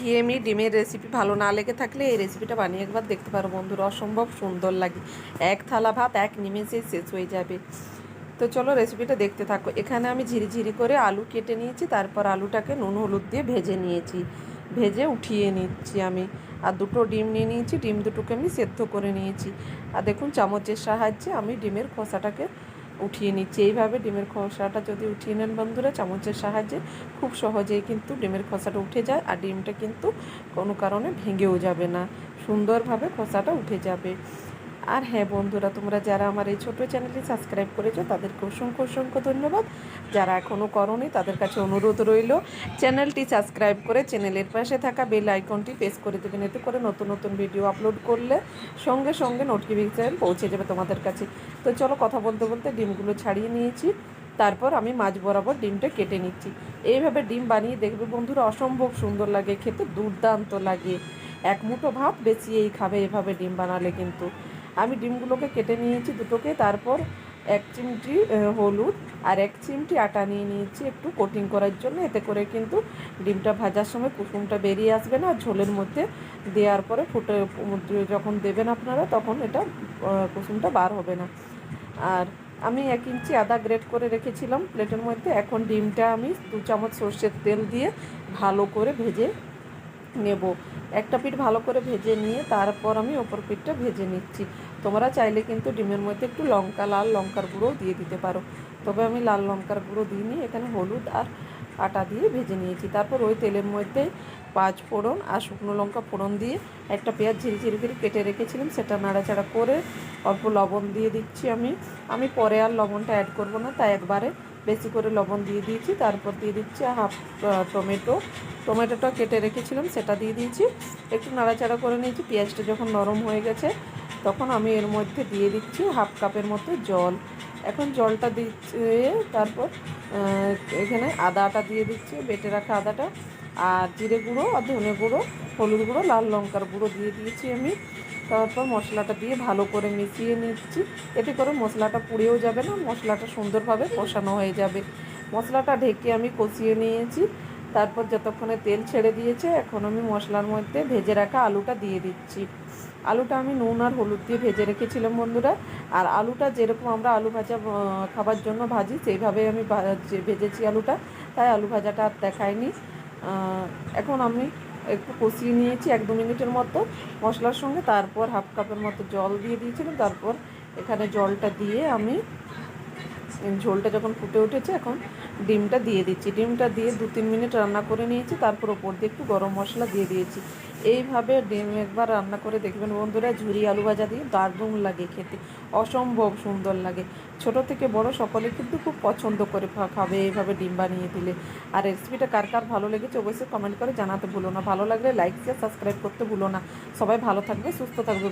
ঘিয়েমি ডিমের রেসিপি ভালো না লেগে থাকলে এই রেসিপিটা বানিয়ে একবার দেখতে পারো বন্ধুরা, অসম্ভব সুন্দর লাগে। এক থালা ভাত এক নিমেষেই শেষ হয়ে যাবে। তো চলো রেসিপিটা দেখতে থাকো। এখানে আমি ঝিরিঝিরি করে আলু কেটে নিয়েছি, তারপর আলুটাকে নুন হলুদ দিয়ে ভেজে নিয়েছি, ভেজে উঠিয়ে নিচ্ছি আমি। আর দুটো ডিম নিয়ে নিয়েছি, ডিম দুটোকে আমি সেদ্ধ করে নিয়েছি। আর দেখুন চামচের সাহায্যে আমি ডিমের খোসাটাকে উঠিয়ে নিচ্ছি। এইভাবে ডিমের খোসাটা যদি উঠিয়ে নেন বন্ধুরা চামচের সাহায্যে, খুব সহজেই কিন্তু ডিমের খোসাটা উঠে যায়। আর ডিমটা কিন্তু কোনো কারণে ভেঙেও যাবে না, সুন্দরভাবে খোসাটা উঠে যাবে। আর হ্যাঁ বন্ধুরা, তোমরা যারা আমার এই ছোটো চ্যানেলটি সাবস্ক্রাইব করেছো তাদেরকে অসংখ্য অসংখ্য ধন্যবাদ। যারা এখনও করোনি তাদের কাছে অনুরোধ রইল, চ্যানেলটি সাবস্ক্রাইব করে চ্যানেলের পাশে থাকা বেল আইকনটি প্রেস করে দেবেন। এতে করে নতুন নতুন ভিডিও আপলোড করলে সঙ্গে সঙ্গে নোটিফিকেশান পৌঁছে যাবে তোমাদের কাছে। তো চলো, কথা বলতে বলতে ডিমগুলো ছাড়িয়ে নিয়েছি, তারপর আমি মাছ বরাবর ডিমটা কেটে নিচ্ছি। এইভাবে ডিম বানিয়ে দেখবে বন্ধুরা, অসম্ভব সুন্দর লাগে খেতে, দুর্দান্ত লাগে। এক মুঠো ভাত বেশিই খাবে এভাবে ডিম বানালে কিন্তু। আমি ডিমগুলোকে কেটে নিয়েছি দুটোকে, তারপর এক চিমটি হলুদ আর এক চিমটি আটা নিয়ে নিয়েছি একটু কোটিং করার জন্য। এতে করে কিন্তু ডিমটা ভাজার সময় কুসুমটা বেরিয়ে আসবে না, ঝোলের মধ্যে দেওয়ার পরে ফুটে যখন দেবেন আপনারা তখন এটা কুসুমটা বার হবে না। আর আমি 1 ইঞ্চি আদা গ্রেট করে রেখেছিলাম প্লেটের মধ্যে। এখন ডিমটা আমি 2 চামচ সর্ষের তেল দিয়ে ভালো করে ভেজে নেব। একটা পিঠ ভালো করে ভেজে নিয়ে তারপর আমি ওপর পিঠটা ভেজে নিচ্ছি। তোমরা চাইলে কিন্তু ডিমের মধ্যে একটু লাল লঙ্কার গুঁড়োও দিয়ে দিতে পারো, তবে আমি লাল লঙ্কার গুঁড়ো দিইনি। এখানে হলুদ আর আটা দিয়ে ভেজে নিয়েছি। তারপর ওই তেলের মধ্যে 5 ফোড়ন আর শুকনো লঙ্কা ফোড়ন দিয়ে একটা পেঁয়াজ ঝিরিঝিরি করে কেটে রেখেছিলাম, সেটা নাড়াচাড়া করে অল্প লবণ দিয়ে দিচ্ছি। আমি পরে আর লবণটা অ্যাড করব না, তাই একবারে বেশি করে লবণ দিয়ে দিয়েছি। তারপর দিয়ে দিচ্ছি হাফ টমেটোটা কেটে রেখেছিলাম, সেটা দিয়ে দিয়েছি। একটু নাড়াচাড়া করে নিয়েছি। পেঁয়াজটা যখন নরম হয়ে গেছে তখন আমি এর মধ্যে দিয়ে দিচ্ছি হাফ কাপের মতো জল। এখন জলটা দিয়ে তারপর এখানে আদাটা দিয়ে দিচ্ছি, বেটে রাখা আদাটা, আর জিরে গুঁড়ো আর ধনে গুঁড়ো, হলুদ গুঁড়ো, লাল লঙ্কার গুঁড়ো দিয়ে দিয়েছি আমি। তারপর মশলাটা দিয়ে ভালো করে মিশিয়ে নিচ্ছি। এতে করে মশলাটা পুড়েও যাবে না, মশলাটা সুন্দরভাবে কষানো হয়ে যাবে। মশলাটা ঢেকে আমি কষিয়ে নিয়েছি। তারপর যতক্ষণে তেল ছেড়ে দিয়েছে, এখন আমি মশলার মধ্যে ভেজে রাখা আলুটা দিয়ে দিচ্ছি। আলুটা আমি নুন আর হলুদ দিয়ে ভেজে রেখেছিলাম বন্ধুরা। আর আলুটা যেরকম আমরা আলু ভাজা খাবার জন্য ভাজি সেইভাবে আমি ভেজেছি আলুটা, তাই আলু ভাজাটা আর দেখায়নি। এখন আমি একটু কষিয়ে নিয়েছি 1-2 মিনিটের মতো মশলার সঙ্গে। তারপর হাফ কাপের মতো জল দিয়ে দিয়েছিলাম। তারপর এখানে জলটা দিয়ে আমি ঝোলটা যখন ফুটে উঠেছে এখন ডিমটা দিয়ে দিচ্ছি। ডিমটা দিয়ে 2-3 মিনিট রান্না করে নিয়েছি। তারপর ওপর দিয়ে একটু গরম মশলা দিয়ে দিয়েছি। এইভাবে ডিম একবার রান্না করে দেখবেন বন্ধুরা, ঝুরি আলু ভাজা দিয়ে দারুণ লাগে খেতে, অসম্ভব সুন্দর লাগে। ছোট থেকে বড় সকলে কিন্তু খুব পছন্দ করে খাবে এইভাবে ডিম বানিয়ে দিলে। আর রেসিপিটা কার কার ভালো লেগেছে অবশ্যই কমেন্ট করে জানাতে ভুলো না। ভালো লাগলে লাইক শেয়ার সাবস্ক্রাইব করতে ভুলো না। সবাই ভালো থাকবে, সুস্থ থাকবে।